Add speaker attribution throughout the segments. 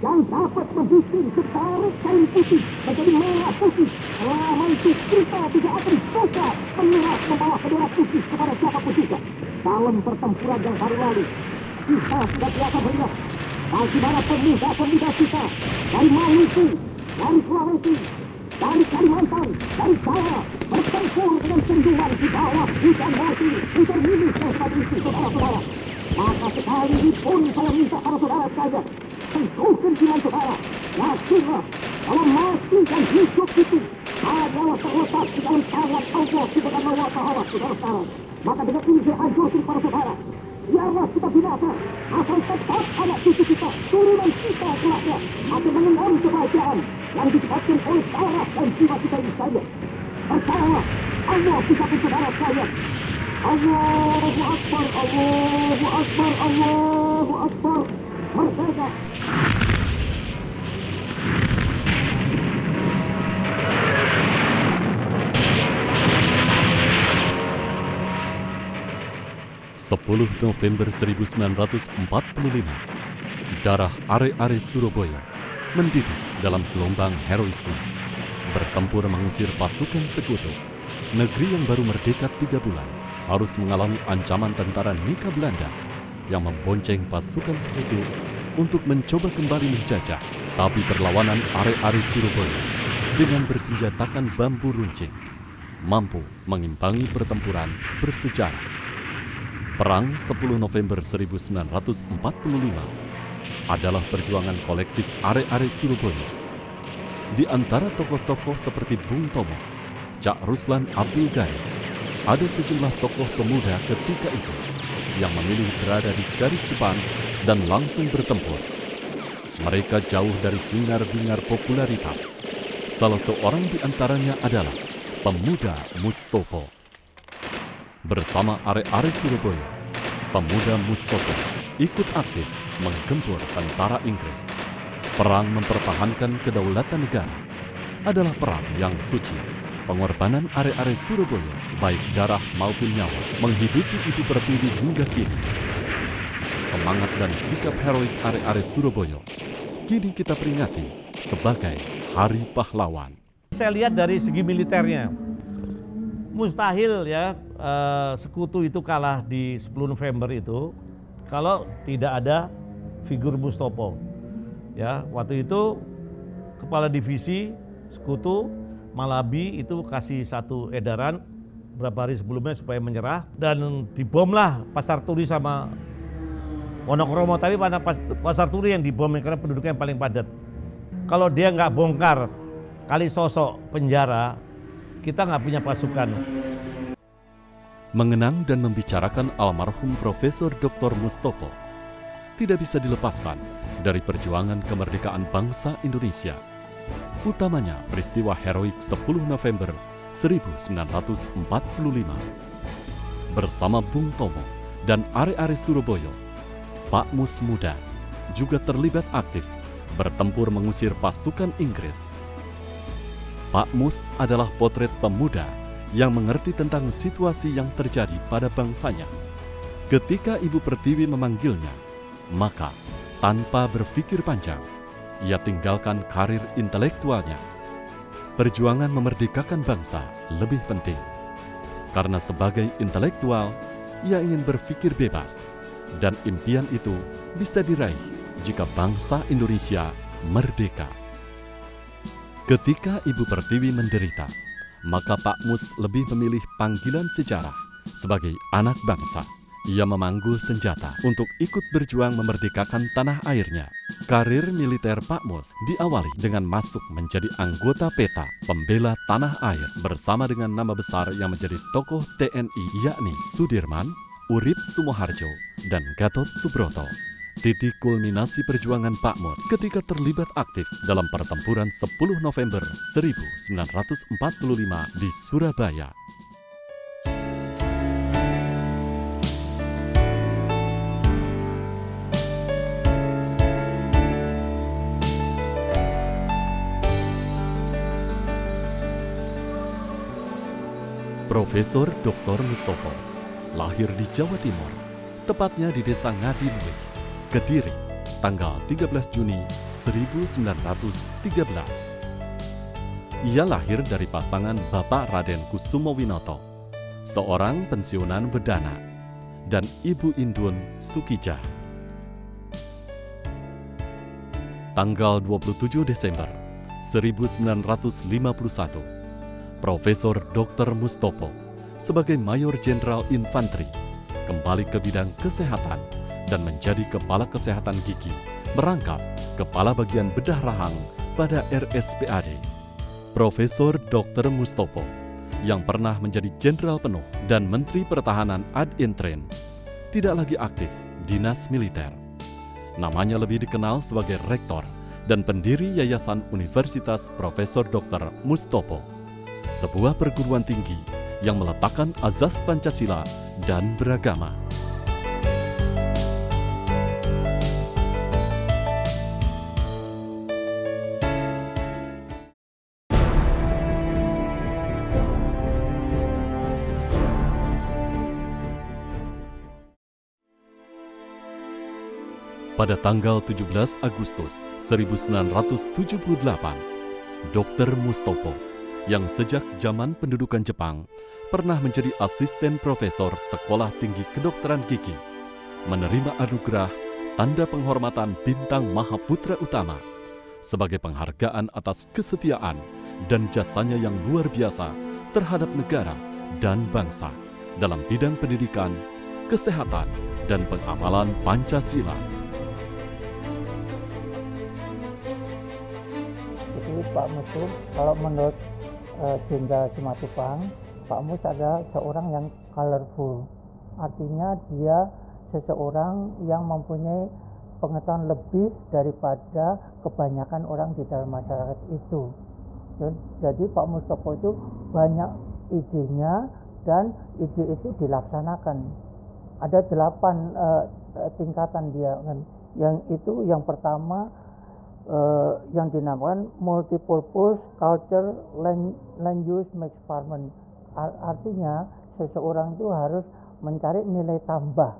Speaker 1: yang dapat membikin separuh kain putih menjadi merah putih. Selama itu kita tidak akan suka menyerah membawa bendera putih kepada siapapun juga. Dalam pertempuran yang baru lalu, kita sudah biasa melihat bagaimana pemuda-pemuda kita dari Maluku, dari Sulawesi, dari Kalimantan, dari Jawa bertempur dengan sendirian di bawah hujan mati, hujan minus dan sebagainya, saudara-saudara. Maka sekali pun saya minta para saudara sekalian, teguhkan iman saudara, yakinlah bahwa mati dan hidup itu adalah terletak di dalam tangan Allah Subhanahu wa Ta'ala, saudara-saudara. Maka dengan ini saya anjurkan para saudara, biarlah kita binasa, asal tetap anak cucu kita, turunan kita kelaknya akan mengenal kebahagiaan yang disebabkan oleh darah dan jiwa kita ini saja. Percayalah, Allah bisa saudara sekalian. Allahu Akbar, Allahu Akbar, Allahu Akbar. Merdeka.
Speaker 2: November 1945, darah are-are Surabaya mendidih dalam gelombang heroisme. Bertempur mengusir pasukan sekutu, negeri yang baru merdeka 3 bulan harus mengalami ancaman tentara Nika Belanda yang membonceng pasukan sekutu untuk mencoba kembali menjajah. Tapi perlawanan are-are Surabaya dengan bersenjatakan bambu runcing mampu mengimbangi pertempuran bersejarah. Perang 10 November 1945 adalah perjuangan kolektif are-are Surabaya. Di antara tokoh-tokoh seperti Bung Tomo, Cak Ruslan Abdul Ghani, ada sejumlah tokoh pemuda ketika itu yang memilih berada di garis depan dan langsung bertempur. Mereka jauh dari hingar-bingar popularitas. Salah seorang di antaranya adalah Pemuda Mustopo. Bersama are-are Surabaya, Pemuda Mustopo ikut aktif menggempur tentara Inggris. Perang mempertahankan kedaulatan negara adalah perang yang suci. Pengorbanan are-are Surabaya, baik darah maupun nyawa, menghidupi Ibu Pertiwi hingga kini. Semangat dan sikap heroik are-are Surabaya kini kita peringati sebagai Hari Pahlawan.
Speaker 3: Saya lihat dari segi militernya, mustahil ya sekutu itu kalah di 10 November itu kalau tidak ada figur Mustopo. Ya, waktu itu kepala divisi sekutu Malabi itu kasih satu edaran beberapa hari sebelumnya supaya menyerah, dan dibomlah Pasar Turi sama Wonokromo. Tapi pada Pasar Turi yang dibom karena penduduknya yang paling padat. Kalau dia nggak bongkar kali sosok penjara, kita nggak punya pasukan.
Speaker 2: Mengenang dan membicarakan almarhum Profesor Dr. Mustopo tidak bisa dilepaskan dari perjuangan kemerdekaan bangsa Indonesia, utamanya peristiwa heroik 10 November 1945. Bersama Bung Tomo dan are-are Surabaya, Pak Mus Muda juga terlibat aktif bertempur mengusir pasukan Inggris. Pak Mus adalah potret pemuda yang mengerti tentang situasi yang terjadi pada bangsanya. Ketika Ibu Pertiwi memanggilnya, maka tanpa berpikir panjang, ia tinggalkan karir intelektualnya. Perjuangan memerdekakan bangsa lebih penting. Karena sebagai intelektual, ia ingin berpikir bebas, dan impian itu bisa diraih jika bangsa Indonesia merdeka. Ketika Ibu Pertiwi menderita, maka Pak Mus lebih memilih panggilan sejarah sebagai anak bangsa. Ia memanggul senjata untuk ikut berjuang memerdekakan tanah airnya. Karir militer Pak Mus diawali dengan masuk menjadi anggota PETA, pembela tanah air, bersama dengan nama besar yang menjadi tokoh TNI, yakni Sudirman, Urip Sumoharjo, dan Gatot Subroto. Titik kulminasi perjuangan Pak Mus ketika terlibat aktif dalam pertempuran 10 November 1945 di Surabaya. Profesor Dr. Mustopo lahir di Jawa Timur, tepatnya di Desa Ngadiluih, Kediri, tanggal 13 Juni 1913. Ia lahir dari pasangan Bapak Raden Kusumowinoto, seorang pensiunan Wedana, dan Ibu Indun Sukijah. Tanggal 27 Desember 1951, Profesor Dr. Mustopo sebagai Mayor Jenderal Infanteri kembali ke bidang kesehatan dan menjadi Kepala Kesehatan Gigi, merangkap Kepala Bagian Bedah Rahang pada RSPAD. Profesor Dr. Mustopo yang pernah menjadi Jenderal Penuh dan Menteri Pertahanan ad interim tidak lagi aktif dinas militer. Namanya lebih dikenal sebagai Rektor dan pendiri Yayasan Universitas Profesor Dr. Mustopo, sebuah perguruan tinggi yang meletakkan azas Pancasila dan beragama. Pada tanggal 17 Agustus 1978, Dr. Mustopo, yang sejak zaman pendudukan Jepang pernah menjadi asisten profesor Sekolah Tinggi Kedokteran Gigi, menerima anugerah Tanda Penghormatan Bintang Mahaputra Utama sebagai penghargaan atas kesetiaan dan jasanya yang luar biasa terhadap negara dan bangsa dalam bidang pendidikan, kesehatan, dan pengamalan Pancasila.
Speaker 4: Pak Mus, kalau menurut Jenderal Simatupang, Pak Mus adalah seorang yang colorful. Artinya dia seseorang yang mempunyai pengetahuan lebih daripada kebanyakan orang di dalam masyarakat itu. Jadi Pak Mustopo itu banyak idenya dan ide itu dilaksanakan. Ada 8 tingkatan dia kan. Yang pertama yang dinamakan multipurpose culture land use mixed farming. Artinya seseorang itu harus mencari nilai tambah.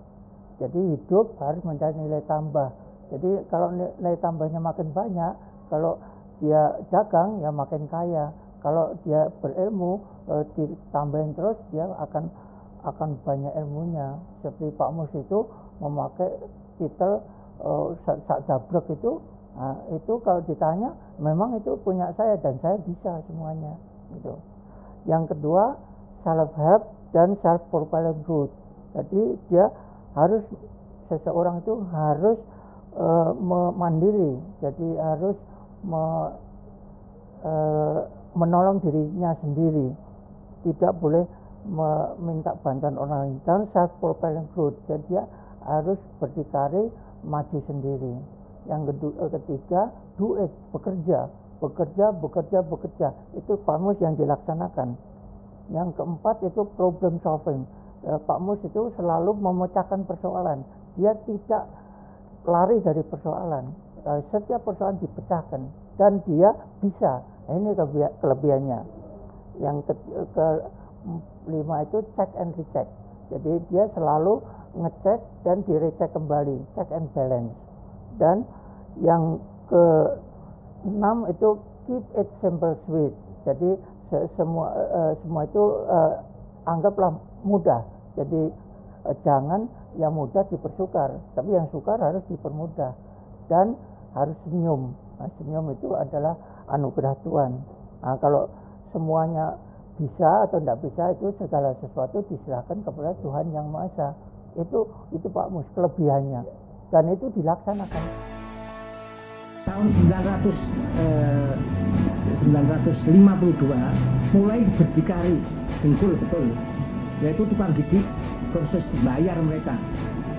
Speaker 4: Jadi hidup harus mencari nilai tambah. Jadi kalau nilai tambahnya makin banyak, kalau dia dagang ya makin kaya. Kalau dia berilmu ditambahin terus, dia akan banyak ilmunya. Seperti Pak Mus itu memakai titel Sakdabrek itu. Nah, itu kalau ditanya memang itu punya saya dan saya bisa semuanya gitu. Yang kedua, self help dan self propelling growth. Jadi dia harus, seseorang itu harus mandiri. Jadi harus menolong dirinya sendiri. Tidak boleh meminta bantuan orang lain. Dan self propelling growth. Jadi dia harus berdikari maju sendiri. Yang ketiga, do it, bekerja. Itu Pak Mus yang dilaksanakan. Yang keempat itu problem solving. Pak Mus itu selalu memecahkan persoalan. Dia tidak lari dari persoalan. Setiap persoalan dipecahkan dan dia bisa. Ini kelebihannya. Yang kelima itu check and recheck. Jadi dia selalu ngecek dan direcek kembali, check and balance. Dan yang ke-6 itu keep it simple sweet. Jadi semua itu anggaplah mudah. Jadi jangan yang mudah dipersukar, tapi yang sukar harus dipermudah. Dan harus senyum. Nah, senyum itu adalah anugerah Tuhan. Nah, kalau semuanya bisa atau tidak bisa, itu segala sesuatu diserahkan kepada Tuhan Yang Maha Esa. Itu Pak Mus kelebihannya. Dan itu dilaksanakan.
Speaker 5: Tahun 1952 mulai berdikari dengkul betul, yaitu tukang gigi proses bayar mereka.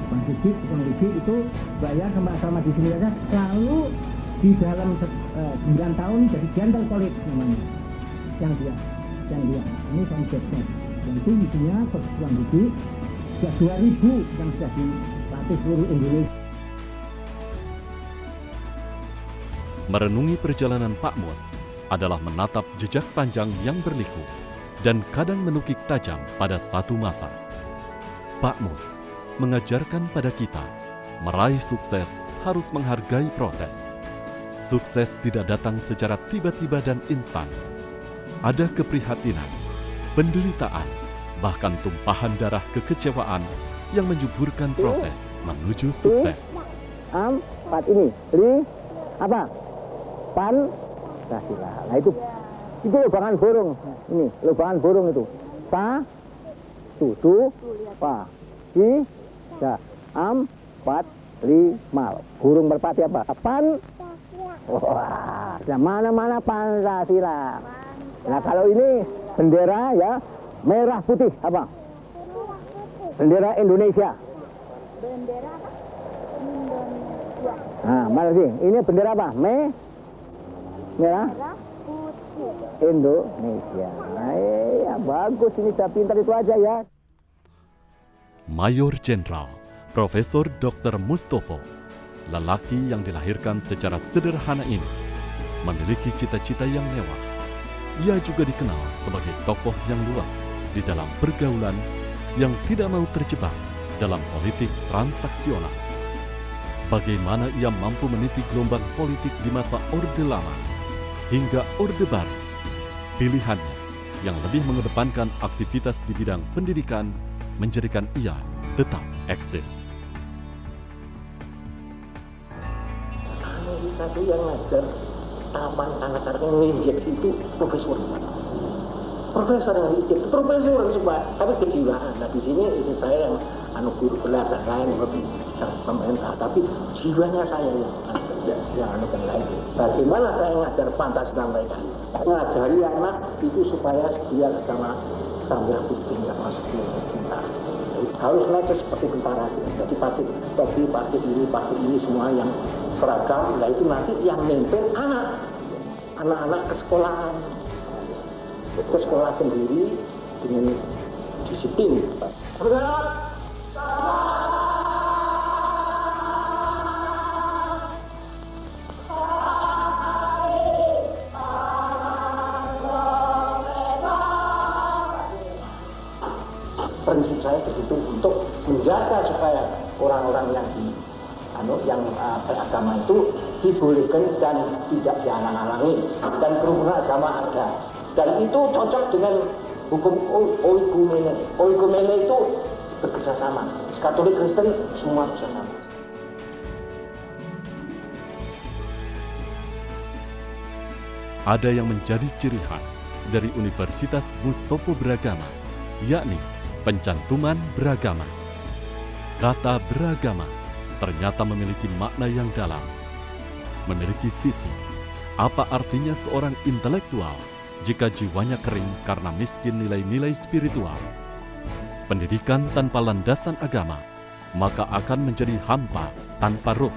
Speaker 5: Tukang gigi itu bayar sama di sini saja, selalu di dalam 9 tahun jadi gentle college namanya. Yang dia ini konsepnya. Yang itu isinya tukang gigi sudah 2000 yang sudah dilatih seluruh Indonesia.
Speaker 2: Merenungi perjalanan Pak Mus adalah menatap jejak panjang yang berliku dan kadang menukik tajam pada satu masa. Pak Mus mengajarkan pada kita meraih sukses harus menghargai proses. Sukses tidak datang secara tiba-tiba dan instan. Ada keprihatinan, penderitaan, bahkan tumpahan darah kekecewaan yang menyuburkan proses menuju sukses.
Speaker 5: Empat ini, apa? Pancasila. Nah itu lubangan burung. Ini lubangan burung itu. Pa, empat, lima. Burung merpati apa? Wah, nah mana Pancasila. Nah kalau ini bendera ya merah putih apa? Bendera Indonesia.
Speaker 6: Bendera apa? Indonesia.
Speaker 5: Nah, mana sih? Ini bendera apa? Merah
Speaker 6: Merah putih.
Speaker 5: Indonesia. Nah, ya bagus ini saya pintar itu aja ya.
Speaker 2: Mayor Jenderal Profesor Dr. Mustopo, lelaki yang dilahirkan secara sederhana ini, memiliki cita-cita yang mewah. Ia juga dikenal sebagai tokoh yang luas di dalam pergaulan yang tidak mau terjebak dalam politik transaksional. Bagaimana ia mampu meniti gelombang politik di masa Orde Lama hingga Orde Baru. Pilihannya yang lebih mengedepankan aktivitas di bidang pendidikan menjadikan ia tetap eksis.
Speaker 5: Kita tuh yang ngajar taman anak-anak yang menginjeksi itu profesor yang diinjeksi, profesor semua, tapi kejiwaan. Nah di sini ini saya yang guru belajar lain lebih yang pemerintah, tapi jiwanya saya yang yang lain. Bagaimana saya ngajar Pancasila mereka? Ngajari anak itu supaya dia sama sambil putih yang masuk ke cinta. Harus ngajar seperti tentara. Jadi partai ini semua yang seragam. Nah itu nanti yang memimpin anak-anak ke sekolah sendiri dengan disiplin. Prinsip saya begitu untuk menjaga supaya orang-orang yang beragama itu dibolehkan dan tidak dihalang-halangi, dan kerumunan agama ada, dan itu cocok dengan hukum oikumene. Oikumene itu bekerjasama, Katolik Kristen semua bersama.
Speaker 2: Ada yang menjadi ciri khas dari Universitas Mustopo beragama, yakni pencantuman beragama. Kata beragama ternyata memiliki makna yang dalam, memiliki visi. Apa artinya seorang intelektual jika jiwanya kering karena miskin nilai-nilai spiritual? Pendidikan tanpa landasan agama, maka akan menjadi hampa tanpa ruh.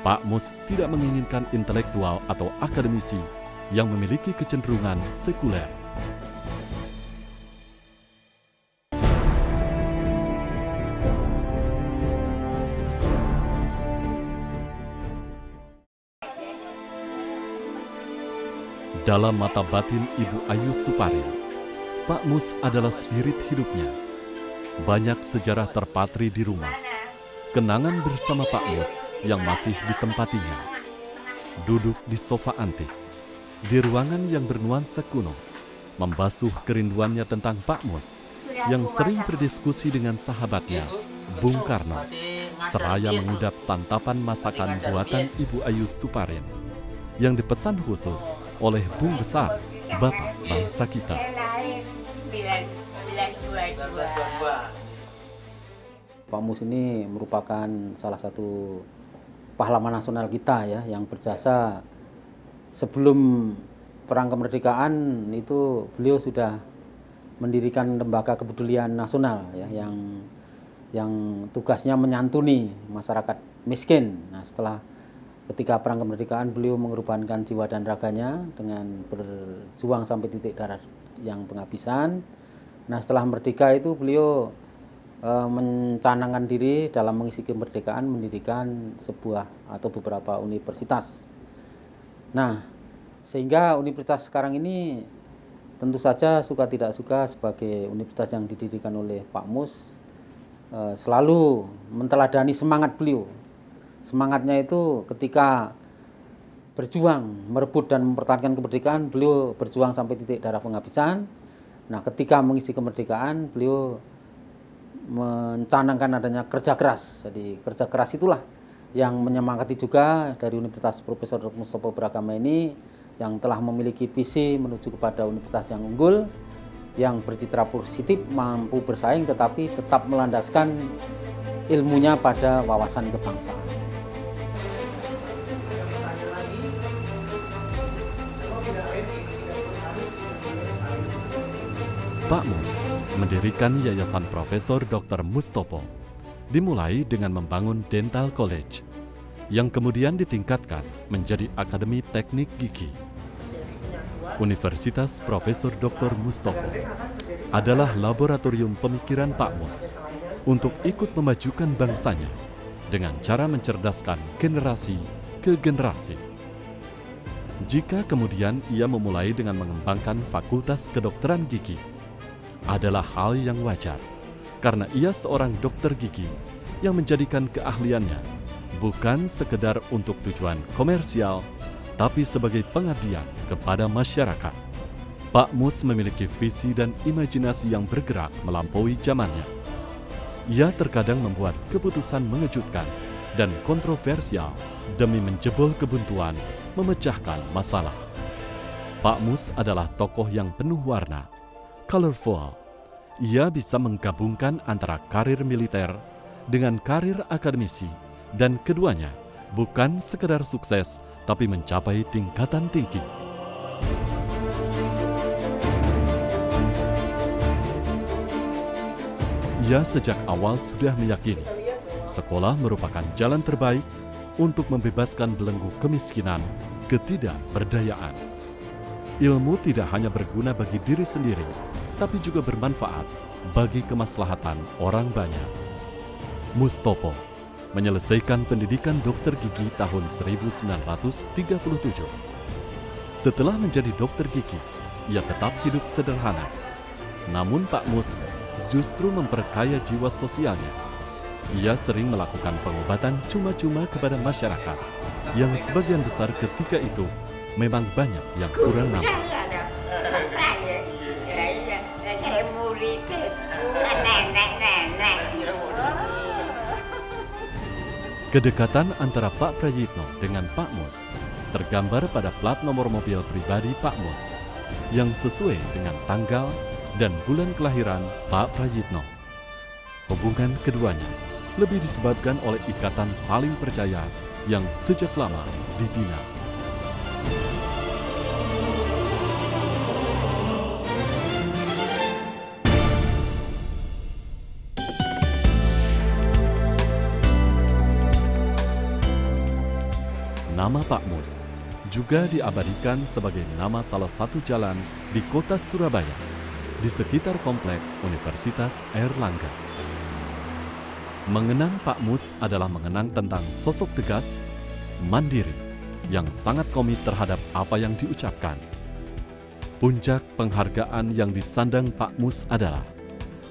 Speaker 2: Pak Mus tidak menginginkan intelektual atau akademisi yang memiliki kecenderungan sekuler. Dalam mata batin Ibu Ayu Suparil, Pak Mus adalah spirit hidupnya. Banyak sejarah terpatri di rumah. Kenangan bersama Pak Mus yang masih ditempatinya. Duduk di sofa antik, di ruangan yang bernuansa kuno, membasuh kerinduannya tentang Pak Mus yang sering berdiskusi dengan sahabatnya, Bung Karno, seraya mengudap santapan masakan buatan Ibu Ayu Suparil yang dipesan khusus oleh Bung Besar, Bapak bangsa kita.
Speaker 7: Pak Mus ini merupakan salah satu pahlawan nasional kita ya, yang berjasa sebelum perang kemerdekaan itu beliau sudah mendirikan lembaga kepedulian nasional ya, yang tugasnya menyantuni masyarakat miskin. Nah, ketika perang kemerdekaan beliau mengorbankan jiwa dan raganya dengan berjuang sampai titik darah yang penghabisan. Nah setelah merdeka itu beliau mencanangkan diri dalam mengisi kemerdekaan mendirikan sebuah atau beberapa universitas. Nah sehingga universitas sekarang ini tentu saja suka tidak suka sebagai universitas yang didirikan oleh Pak Mus selalu menteladani semangat beliau Semangatnya itu ketika berjuang, merebut dan mempertahankan kemerdekaan, beliau berjuang sampai titik darah penghabisan. Nah, ketika mengisi kemerdekaan, beliau mencanangkan adanya kerja keras. Jadi kerja keras itulah yang menyemangati juga dari Universitas Profesor Dr. Mustopo Beragama ini, yang telah memiliki visi menuju kepada universitas yang unggul, yang bercitra positif, mampu bersaing, tetapi tetap melandaskan ilmunya pada wawasan kebangsaan.
Speaker 2: Pak Mus mendirikan Yayasan Profesor Dr. Mustopo, dimulai dengan membangun Dental College, yang kemudian ditingkatkan menjadi Akademi Teknik Gigi. Universitas Profesor Dr. Mustopo adalah laboratorium pemikiran Pak Mus untuk ikut memajukan bangsanya dengan cara mencerdaskan generasi ke generasi. Jika kemudian ia memulai dengan mengembangkan Fakultas Kedokteran Gigi, adalah hal yang wajar, karena ia seorang dokter gigi yang menjadikan keahliannya bukan sekedar untuk tujuan komersial, tapi sebagai pengabdian kepada masyarakat. Pak Mus memiliki visi dan imajinasi yang bergerak melampaui zamannya. Ia terkadang membuat keputusan mengejutkan dan kontroversial demi menjebol kebuntuan, memecahkan masalah. Pak Mus adalah tokoh yang penuh warna, colorful. Ia bisa menggabungkan antara karir militer dengan karir akademisi, dan keduanya bukan sekedar sukses, tapi mencapai tingkatan tinggi. Ia sejak awal sudah meyakini sekolah merupakan jalan terbaik untuk membebaskan belenggu kemiskinan, ketidakberdayaan. Ilmu tidak hanya berguna bagi diri sendiri, tapi juga bermanfaat bagi kemaslahatan orang banyak. Mustopo menyelesaikan pendidikan dokter gigi tahun 1937. Setelah menjadi dokter gigi, ia tetap hidup sederhana. Namun Pak Mus justru memperkaya jiwa sosialnya. Ia sering melakukan pengobatan cuma-cuma kepada masyarakat, yang sebagian besar ketika itu memang banyak yang kurang mampu.
Speaker 6: Saya murid, bukan nenek-nenek.
Speaker 2: Kedekatan antara Pak Prayitno dengan Pak Mus tergambar pada plat nomor mobil pribadi Pak Mus yang sesuai dengan tanggal dan bulan kelahiran Pak Prayitno. Hubungan keduanya lebih disebabkan oleh ikatan saling percaya yang sejak lama dibina. Nama Pak Mus juga diabadikan sebagai nama salah satu jalan di kota Surabaya, di sekitar kompleks Universitas Airlangga. Mengenang Pak Mus adalah mengenang tentang sosok tegas, mandiri, yang sangat komit terhadap apa yang diucapkan. Puncak penghargaan yang disandang Pak Mus adalah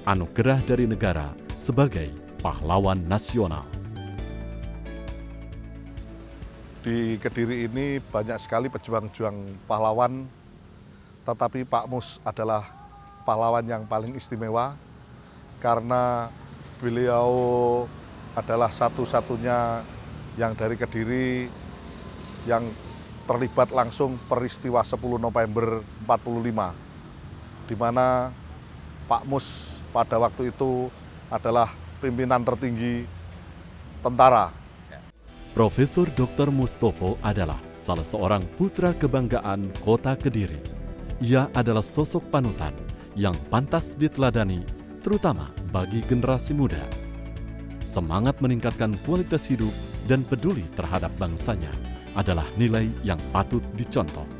Speaker 2: anugerah dari negara sebagai pahlawan nasional.
Speaker 8: Di Kediri ini banyak sekali pejuang-pejuang pahlawan, tetapi Pak Mus adalah pahlawan yang paling istimewa karena beliau adalah satu-satunya yang dari Kediri yang terlibat langsung peristiwa 10 November 45, di mana Pak Mus pada waktu itu adalah pimpinan tertinggi tentara.
Speaker 2: Profesor Dr. Mustopo adalah salah seorang putra kebanggaan kota Kediri. Ia adalah sosok panutan yang pantas diteladani, terutama bagi generasi muda. Semangat meningkatkan kualitas hidup dan peduli terhadap bangsanya adalah nilai yang patut dicontoh.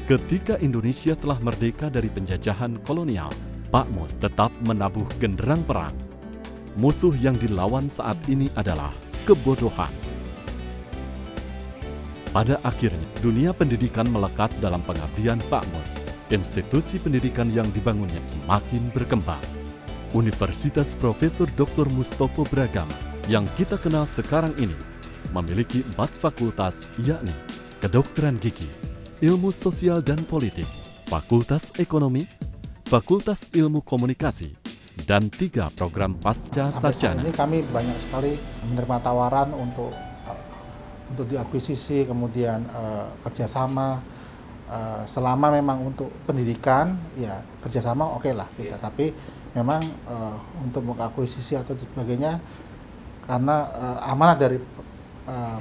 Speaker 2: Ketika Indonesia telah merdeka dari penjajahan kolonial, Pak Mus tetap menabuh genderang perang. Musuh yang dilawan saat ini adalah kebodohan. Pada akhirnya, dunia pendidikan melekat dalam pengabdian Pak Mus. Institusi pendidikan yang dibangunnya semakin berkembang. Universitas Profesor Dr. Mustopo Beragama yang kita kenal sekarang ini memiliki 4 fakultas, yakni Kedokteran Gigi, Ilmu Sosial dan Politik, Fakultas Ekonomi, Fakultas Ilmu Komunikasi, dan 3 program pasca
Speaker 9: Sampai saat
Speaker 2: sarjana.
Speaker 9: ini kami banyak sekali menerima tawaran untuk diakuisisi, kemudian kerjasama. Selama memang untuk pendidikan, ya kerjasama oke lah kita. Tapi memang untuk mengakuisisi atau sebagainya, karena amanat dari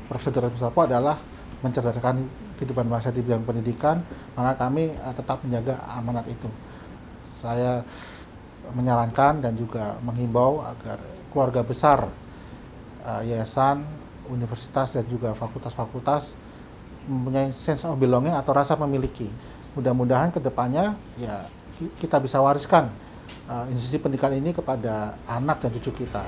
Speaker 9: Profesor Dr. Mustopo adalah mencerdaskan kehidupan bangsa di bidang pendidikan, maka kami tetap menjaga amanat itu. Saya menyarankan dan juga menghimbau agar keluarga besar yayasan, universitas dan juga fakultas-fakultas mempunyai sense of belonging atau rasa memiliki. Mudah-mudahan kedepannya ya kita bisa wariskan institusi pendidikan ini kepada anak dan cucu kita.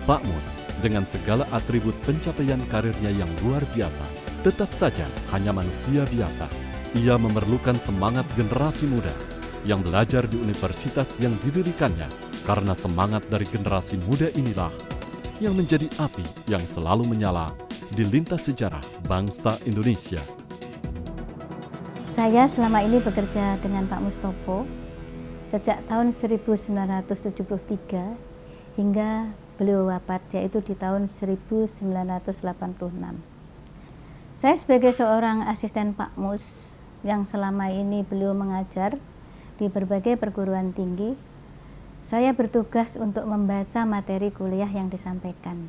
Speaker 2: Pak Mus, dengan segala atribut pencapaian karirnya yang luar biasa, tetap saja hanya manusia biasa. Ia memerlukan semangat generasi muda yang belajar di universitas yang didirikannya, karena semangat dari generasi muda inilah yang menjadi api yang selalu menyala di lintas sejarah bangsa Indonesia.
Speaker 10: Saya selama ini bekerja dengan Pak Mustopo sejak tahun 1973 hingga beliau wafat, yaitu di tahun 1986. Saya sebagai seorang asisten Pak Mus yang selama ini beliau mengajar di berbagai perguruan tinggi, saya bertugas untuk membaca materi kuliah yang disampaikan.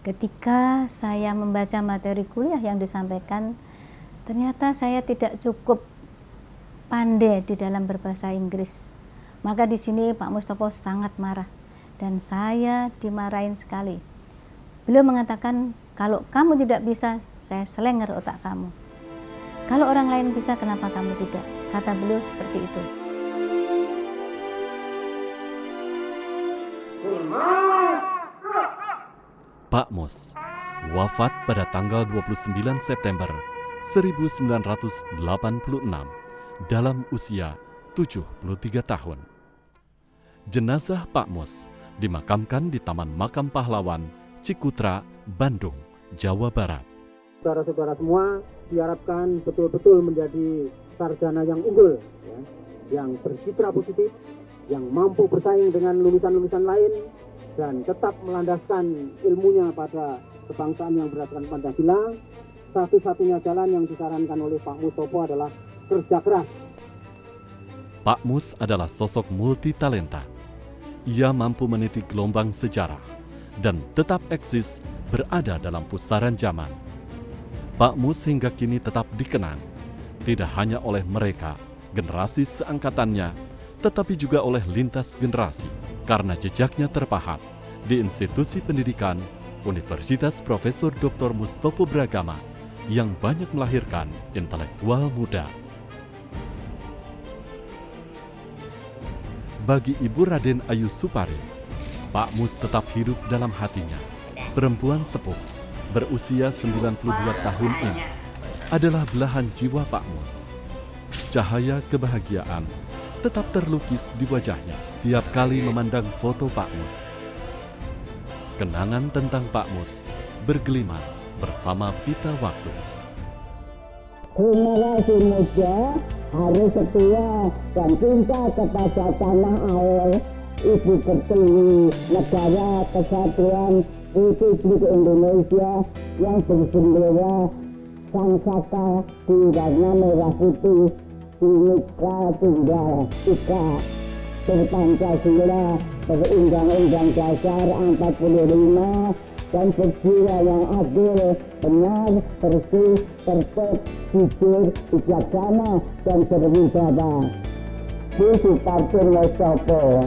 Speaker 10: Ketika saya membaca materi kuliah yang disampaikan, ternyata saya tidak cukup pandai di dalam berbahasa Inggris. Maka di sini Pak Mustopo sangat marah dan saya dimarahin sekali. Beliau mengatakan, kalau kamu tidak bisa, saya selenger otak kamu. Kalau orang lain bisa, kenapa kamu tidak? Kata beliau seperti itu.
Speaker 2: Pak Mus wafat pada tanggal 29 September 1986 dalam usia 73 tahun. Jenazah Pak Mus dimakamkan di Taman Makam Pahlawan, Cikutra, Bandung, Jawa Barat.
Speaker 5: Saudara-saudara semua diharapkan betul-betul menjadi sarjana yang unggul, ya, yang bercitra positif, yang mampu bersaing dengan lulusan-lulusan lain, dan tetap melandaskan ilmunya pada kebangsaan yang berdasarkan Pancasila. Satu-satunya jalan yang disarankan oleh Pak Mustopo adalah kerja keras.
Speaker 2: Pak Mus adalah sosok multitalenta. Ia mampu meniti gelombang sejarah dan tetap eksis berada dalam pusaran zaman. Pak Mus hingga kini tetap dikenang, tidak hanya oleh mereka, generasi seangkatannya, tetapi juga oleh lintas generasi, karena jejaknya terpahat di institusi pendidikan Universitas Profesor Dr. Mustopo Bragama yang banyak melahirkan intelektual muda. Bagi Ibu Raden Ayu Supari, Pak Mus tetap hidup dalam hatinya. Perempuan sepuh berusia 92 tahun ini adalah belahan jiwa Pak Mus. Cahaya kebahagiaan tetap terlukis di wajahnya tiap kali memandang foto Pak Mus. Kenangan tentang Pak Mus bergelimang bersama pita waktu.
Speaker 1: Generasi muda harus setia dan cinta kepada tanah air, Ibu Pertiwi, negara kesatuan Republik Indonesia yang berbendera Sangsaka di warna merah putih, Bhinneka Tunggal Ika, berpancasila, berundang-undang dasar 45, dan berjiwa yang adil, benar, bersih, tertib, jujur, bijaksana, dan berwibawa. Di Suparto Mustopo.